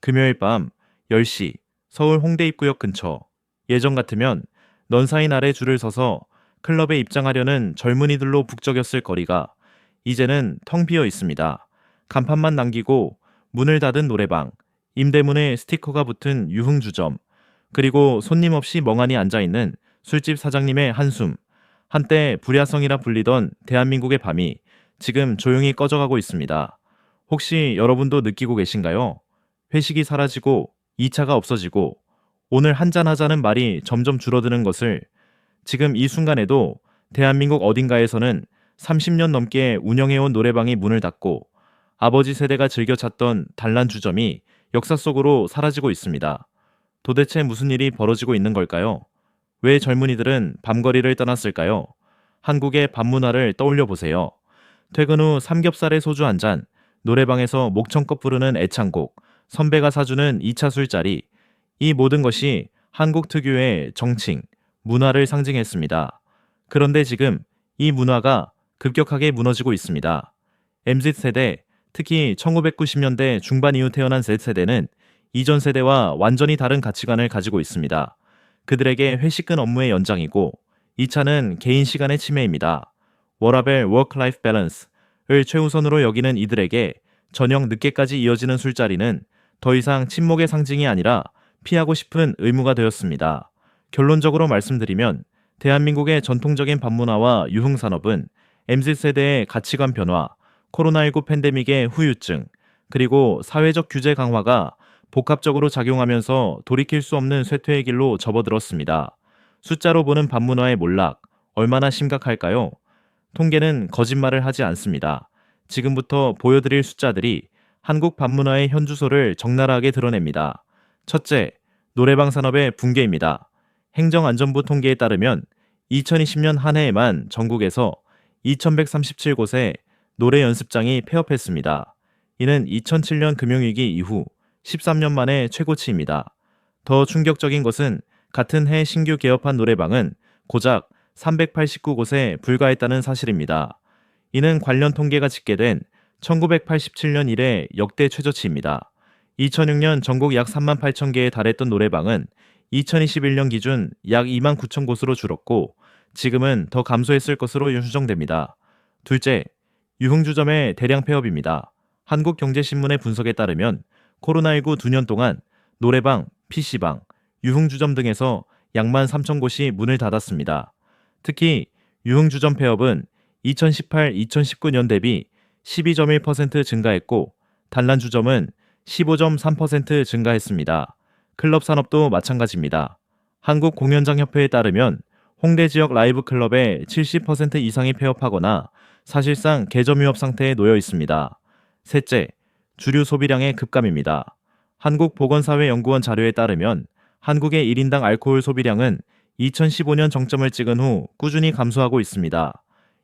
금요일 밤 10시 서울 홍대 입구역 근처. 예전 같으면 넌사인 아래 줄을 서서 클럽에 입장하려는 젊은이들로 북적였을 거리가 이제는 텅 비어 있습니다. 간판만 남기고 문을 닫은 노래방, 임대문에 스티커가 붙은 유흥주점, 그리고 손님 없이 멍하니 앉아있는 술집 사장님의 한숨. 한때 불야성이라 불리던 대한민국의 밤이 지금 조용히 꺼져가고 있습니다. 혹시 여러분도 느끼고 계신가요? 회식이 사라지고 2차가 없어지고 오늘 한잔 하자는 말이 점점 줄어드는 것을. 지금 이 순간에도 대한민국 어딘가에서는 30년 넘게 운영해온 노래방이 문을 닫고 아버지 세대가 즐겨 찾던 단란주점이 역사 속으로 사라지고 있습니다. 도대체 무슨 일이 벌어지고 있는 걸까요? 왜 젊은이들은 밤거리를 떠났을까요? 한국의 밤문화를 떠올려 보세요. 퇴근 후 삼겹살에 소주 한 잔, 노래방에서 목청껏 부르는 애창곡, 선배가 사주는 2차 술자리, 이 모든 것이 한국 특유의 정칭, 문화를 상징했습니다. 그런데 지금 이 문화가 급격하게 무너지고 있습니다. MZ세대, 특히 1990년대 중반 이후 태어난 Z세대는 이전 세대와 완전히 다른 가치관을 가지고 있습니다. 그들에게 회식은 업무의 연장이고 2차는 개인 시간의 침해입니다. 워라밸 워크-라이프 밸런스를 최우선으로 여기는 이들에게 저녁 늦게까지 이어지는 술자리는 더 이상 친목의 상징이 아니라 피하고 싶은 의무가 되었습니다. 결론적으로 말씀드리면 대한민국의 전통적인 밤문화와 유흥산업은 MZ세대의 가치관 변화, 코로나19 팬데믹의 후유증, 그리고 사회적 규제 강화가 복합적으로 작용하면서 돌이킬 수 없는 쇠퇴의 길로 접어들었습니다. 숫자로 보는 밤문화의 몰락, 얼마나 심각할까요? 통계는 거짓말을 하지 않습니다. 지금부터 보여드릴 숫자들이 한국 밤문화의 현주소를 적나라하게 드러냅니다. 첫째, 노래방 산업의 붕괴입니다. 행정안전부 통계에 따르면 2020년 한 해에만 전국에서 2137곳에 노래 연습장이 폐업했습니다. 이는 2007년 금융위기 이후 13년 만에 최고치입니다. 더 충격적인 것은 같은 해 신규 개업한 노래방은 고작 389곳에 불과했다는 사실입니다. 이는 관련 통계가 집계된 1987년 이래 역대 최저치입니다. 2006년 전국 약 3만 8천 개에 달했던 노래방은 2021년 기준 약 2만 9천 곳으로 줄었고 지금은 더 감소했을 것으로 추정됩니다. 둘째, 유흥주점의 대량 폐업입니다. 한국경제신문의 분석에 따르면 코로나19 2년 동안 노래방, PC방, 유흥주점 등에서 약 1만 3천 곳이 문을 닫았습니다. 특히 유흥주점 폐업은 2018-2019년 대비 12.1% 증가했고 단란주점은 15.3% 증가했습니다. 클럽 산업도 마찬가지입니다. 한국공연장협회에 따르면 홍대 지역 라이브 클럽의 70% 이상이 폐업하거나 사실상 개점 위협 상태에 놓여 있습니다. 셋째, 주류 소비량의 급감입니다. 한국보건사회연구원 자료에 따르면 한국의 1인당 알코올 소비량은 2015년 정점을 찍은 후 꾸준히 감소하고 있습니다.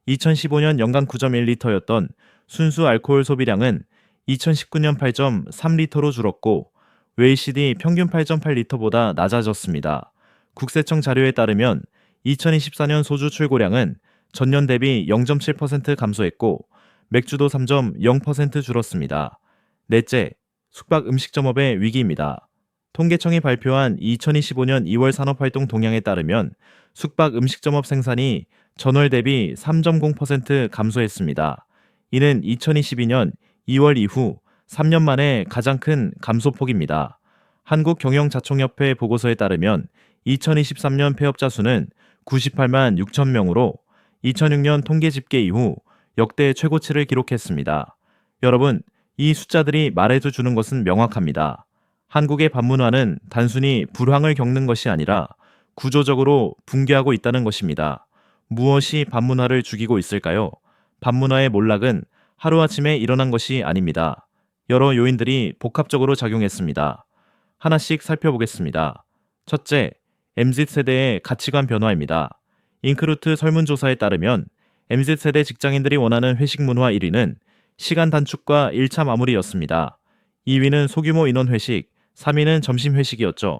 2015년 연간 9.1리터였던 순수 알코올 소비량은 2019년 8.3리터로 줄었고 OECD 평균 8.8리터보다 낮아졌습니다. 국세청 자료에 따르면 2024년 소주 출고량은 전년 대비 0.7% 감소했고 맥주도 3.0% 줄었습니다. 넷째, 숙박 음식점업의 위기입니다. 통계청이 발표한 2025년 2월 산업활동 동향에 따르면 숙박 음식점업 생산이 전월 대비 3.0% 감소했습니다. 이는 2022년 2월 이후 3년 만에 가장 큰 감소폭입니다. 한국경영자총협회 보고서에 따르면 2023년 폐업자 수는 98만 6천 명으로 2006년 통계 집계 이후 역대 최고치를 기록했습니다. 여러분, 이 숫자들이 말해줘 주는 것은 명확합니다. 한국의 밤문화는 단순히 불황을 겪는 것이 아니라 구조적으로 붕괴하고 있다는 것입니다. 무엇이 밤문화를 죽이고 있을까요? 밤문화의 몰락은 하루아침에 일어난 것이 아닙니다. 여러 요인들이 복합적으로 작용했습니다. 하나씩 살펴보겠습니다. 첫째, MZ세대의 가치관 변화입니다. 잉크루트 설문조사에 따르면 MZ세대 직장인들이 원하는 회식 문화 1위는 시간 단축과 1차 마무리였습니다. 2위는 소규모 인원 회식, 3위는 점심 회식이었죠.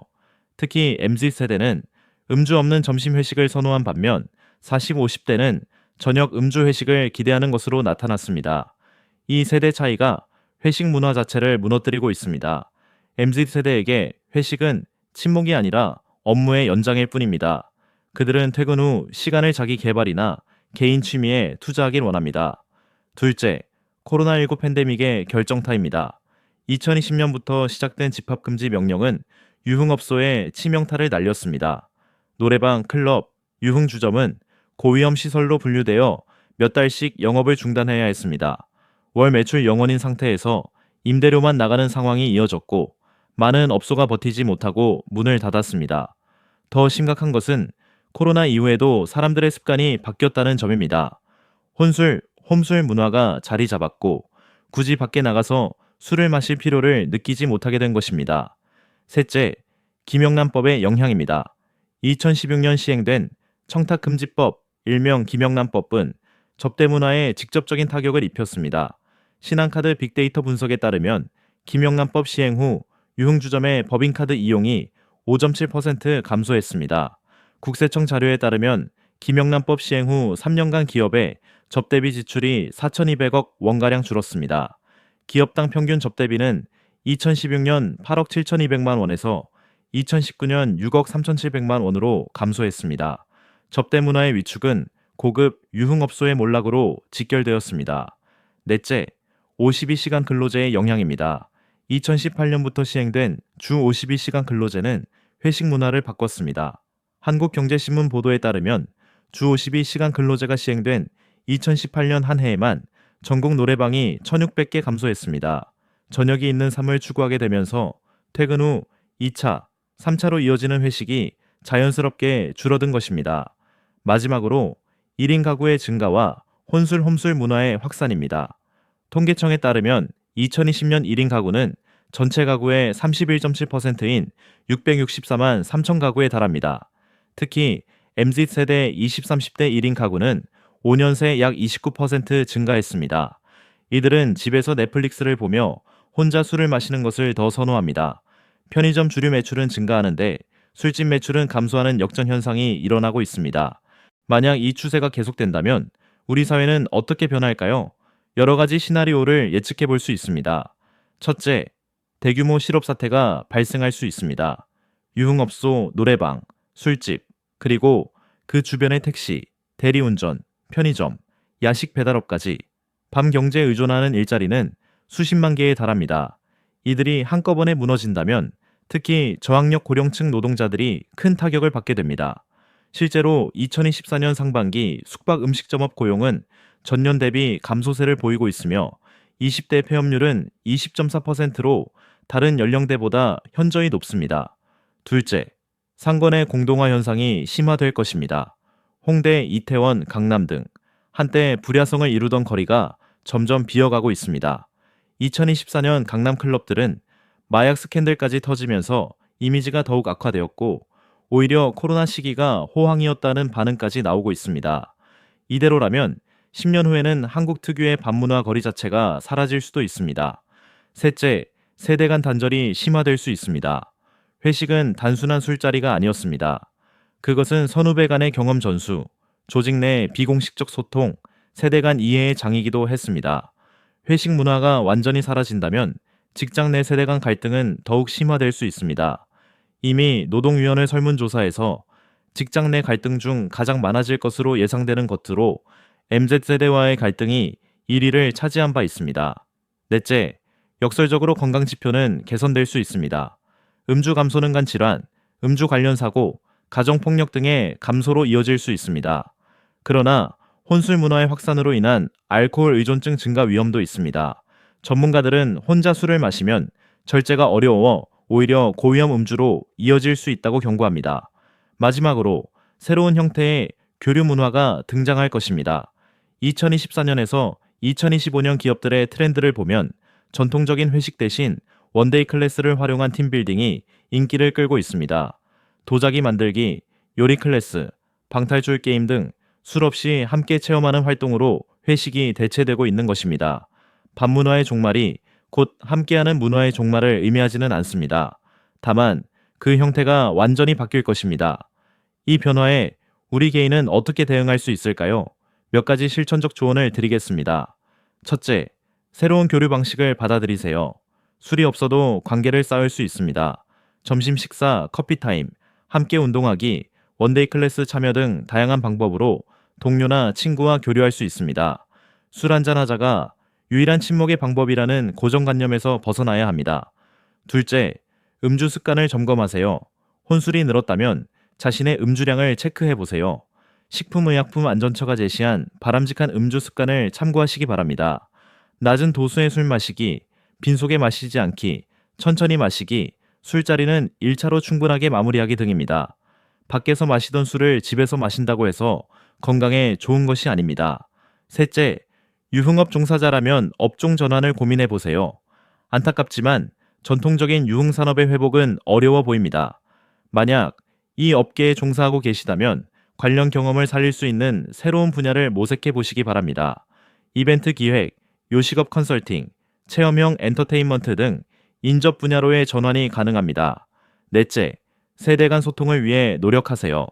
특히 MZ세대는 음주 없는 점심 회식을 선호한 반면 40, 50대는 저녁 음주 회식을 기대하는 것으로 나타났습니다. 이 세대 차이가 회식 문화 자체를 무너뜨리고 있습니다. MZ세대에게 회식은 친목이 아니라 업무의 연장일 뿐입니다. 그들은 퇴근 후 시간을 자기 개발이나 개인 취미에 투자하길 원합니다. 둘째, 코로나19 팬데믹의 결정타입니다. 2020년부터 시작된 집합금지 명령은 유흥업소에 치명타를 날렸습니다. 노래방, 클럽, 유흥주점은 고위험 시설로 분류되어 몇 달씩 영업을 중단해야 했습니다. 월 매출 0원인 상태에서 임대료만 나가는 상황이 이어졌고 많은 업소가 버티지 못하고 문을 닫았습니다. 더 심각한 것은 코로나 이후에도 사람들의 습관이 바뀌었다는 점입니다. 혼술, 홈술 문화가 자리 잡았고 굳이 밖에 나가서 술을 마실 필요를 느끼지 못하게 된 것입니다. 셋째, 김영란법의 영향입니다. 2016년 시행된 청탁금지법, 일명 김영란법은 접대 문화에 직접적인 타격을 입혔습니다. 신한카드 빅데이터 분석에 따르면 김영란법 시행 후 유흥주점의 법인카드 이용이 5.7% 감소했습니다. 국세청 자료에 따르면 김영란법 시행 후 3년간 기업의 접대비 지출이 4,200억 원가량 줄었습니다. 기업당 평균 접대비는 2016년 8억 7,200만 원에서 2019년 6억 3,700만 원으로 감소했습니다. 접대 문화의 위축은 고급 유흥업소의 몰락으로 직결되었습니다. 넷째, 52시간 근로제의 영향입니다. 2018년부터 시행된 주 52시간 근로제는 회식 문화를 바꿨습니다. 한국경제신문 보도에 따르면 주 52시간 근로제가 시행된 2018년 한 해에만 전국 노래방이 1,600개 감소했습니다. 저녁이 있는 삶을 추구하게 되면서 퇴근 후 2차, 3차로 이어지는 회식이 자연스럽게 줄어든 것입니다. 마지막으로 1인 가구의 증가와 혼술 홈술 문화의 확산입니다. 통계청에 따르면 2020년 1인 가구는 전체 가구의 31.7%인 664만 3천 가구에 달합니다. 특히 MZ세대 20, 30대 1인 가구는 5년 새 약 29% 증가했습니다. 이들은 집에서 넷플릭스를 보며 혼자 술을 마시는 것을 더 선호합니다. 편의점 주류 매출은 증가하는데 술집 매출은 감소하는 역전 현상이 일어나고 있습니다. 만약 이 추세가 계속된다면 우리 사회는 어떻게 변할까요? 여러 가지 시나리오를 예측해 볼 수 있습니다. 첫째, 대규모 실업 사태가 발생할 수 있습니다. 유흥업소, 노래방, 술집, 그리고 그 주변의 택시, 대리운전, 편의점, 야식 배달업까지 밤 경제에 의존하는 일자리는 수십만 개에 달합니다. 이들이 한꺼번에 무너진다면 특히 저학력 고령층 노동자들이 큰 타격을 받게 됩니다. 실제로 2024년 상반기 숙박 음식점업 고용은 전년 대비 감소세를 보이고 있으며 20대 폐업률은 20.4%로 다른 연령대보다 현저히 높습니다. 둘째, 상권의 공동화 현상이 심화될 것입니다. 홍대, 이태원, 강남 등 한때 불야성을 이루던 거리가 점점 비어가고 있습니다. 2024년 강남 클럽들은 마약 스캔들까지 터지면서 이미지가 더욱 악화되었고 오히려 코로나 시기가 호황이었다는 반응까지 나오고 있습니다. 이대로라면 10년 후에는 한국 특유의 밤문화 거리 자체가 사라질 수도 있습니다. 셋째, 세대 간 단절이 심화될 수 있습니다. 회식은 단순한 술자리가 아니었습니다. 그것은 선후배 간의 경험 전수, 조직 내 비공식적 소통, 세대 간 이해의 장이기도 했습니다. 회식 문화가 완전히 사라진다면 직장 내 세대 간 갈등은 더욱 심화될 수 있습니다. 이미 노동위원회 설문조사에서 직장 내 갈등 중 가장 많아질 것으로 예상되는 것으로 MZ세대와의 갈등이 1위를 차지한 바 있습니다. 넷째, 역설적으로 건강지표는 개선될 수 있습니다. 음주 감소능간 질환, 음주 관련 사고, 가정폭력 등의 감소로 이어질 수 있습니다. 그러나 혼술 문화의 확산으로 인한 알코올 의존증 증가 위험도 있습니다. 전문가들은 혼자 술을 마시면 절제가 어려워 오히려 고위험 음주로 이어질 수 있다고 경고합니다. 마지막으로 새로운 형태의 교류 문화가 등장할 것입니다. 2024년에서 2025년 기업들의 트렌드를 보면 전통적인 회식 대신 원데이 클래스를 활용한 팀빌딩이 인기를 끌고 있습니다. 도자기 만들기, 요리 클래스, 방탈출 게임 등 술 없이 함께 체험하는 활동으로 회식이 대체되고 있는 것입니다. 밤문화의 종말이 곧 함께하는 문화의 종말을 의미하지는 않습니다. 다만 그 형태가 완전히 바뀔 것입니다. 이 변화에 우리 개인은 어떻게 대응할 수 있을까요? 몇 가지 실천적 조언을 드리겠습니다. 첫째, 새로운 교류 방식을 받아들이세요. 술이 없어도 관계를 쌓을 수 있습니다. 점심 식사, 커피 타임, 함께 운동하기, 원데이 클래스 참여 등 다양한 방법으로 동료나 친구와 교류할 수 있습니다. 술 한잔 하자가 유일한 친목의 방법이라는 고정관념에서 벗어나야 합니다. 둘째, 음주 습관을 점검하세요. 혼술이 늘었다면 자신의 음주량을 체크해 보세요. 식품의약품안전처가 제시한 바람직한 음주 습관을 참고하시기 바랍니다. 낮은 도수의 술 마시기, 빈속에 마시지 않기, 천천히 마시기, 술자리는 1차로 충분하게 마무리하기 등입니다. 밖에서 마시던 술을 집에서 마신다고 해서 건강에 좋은 것이 아닙니다. 셋째, 유흥업 종사자라면 업종 전환을 고민해 보세요. 안타깝지만 전통적인 유흥산업의 회복은 어려워 보입니다. 만약 이 업계에 종사하고 계시다면 관련 경험을 살릴 수 있는 새로운 분야를 모색해 보시기 바랍니다. 이벤트 기획, 요식업 컨설팅, 체험형 엔터테인먼트 등 인접 분야로의 전환이 가능합니다. 넷째, 세대 간 소통을 위해 노력하세요.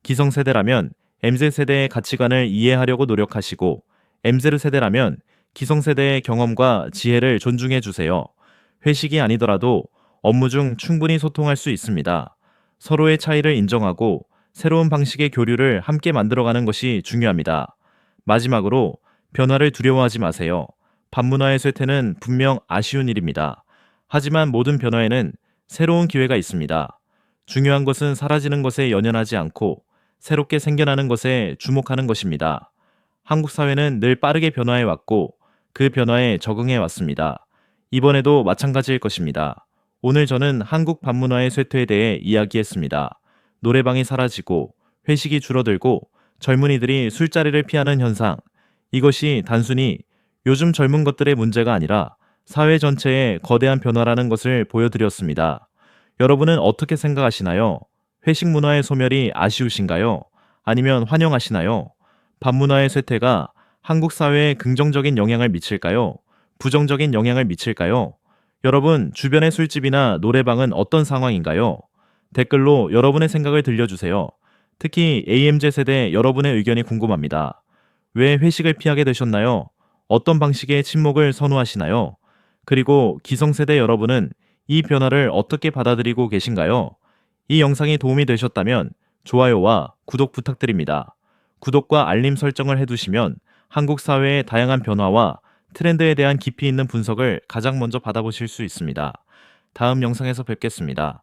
기성세대라면 MZ세대의 가치관을 이해하려고 노력하시고 MZ세대라면 기성세대의 경험과 지혜를 존중해 주세요. 회식이 아니더라도 업무 중 충분히 소통할 수 있습니다. 서로의 차이를 인정하고 새로운 방식의 교류를 함께 만들어가는 것이 중요합니다. 마지막으로 변화를 두려워하지 마세요. 반문화의 쇠퇴는 분명 아쉬운 일입니다. 하지만 모든 변화에는 새로운 기회가 있습니다. 중요한 것은 사라지는 것에 연연하지 않고 새롭게 생겨나는 것에 주목하는 것입니다. 한국 사회는 늘 빠르게 변화해 왔고 그 변화에 적응해 왔습니다. 이번에도 마찬가지일 것입니다. 오늘 저는 한국 반문화의 쇠퇴에 대해 이야기했습니다. 노래방이 사라지고 회식이 줄어들고 젊은이들이 술자리를 피하는 현상, 이것이 단순히 요즘 젊은 것들의 문제가 아니라 사회 전체의 거대한 변화라는 것을 보여드렸습니다. 여러분은 어떻게 생각하시나요? 회식 문화의 소멸이 아쉬우신가요? 아니면 환영하시나요? 반문화의 쇠퇴가 한국 사회에 긍정적인 영향을 미칠까요? 부정적인 영향을 미칠까요? 여러분, 주변의 술집이나 노래방은 어떤 상황인가요? 댓글로 여러분의 생각을 들려주세요. 특히 AMZ 세대 여러분의 의견이 궁금합니다. 왜 회식을 피하게 되셨나요? 어떤 방식의 침묵을 선호하시나요? 그리고 기성세대 여러분은 이 변화를 어떻게 받아들이고 계신가요? 이 영상이 도움이 되셨다면 좋아요와 구독 부탁드립니다. 구독과 알림 설정을 해두시면 한국 사회의 다양한 변화와 트렌드에 대한 깊이 있는 분석을 가장 먼저 받아보실 수 있습니다. 다음 영상에서 뵙겠습니다.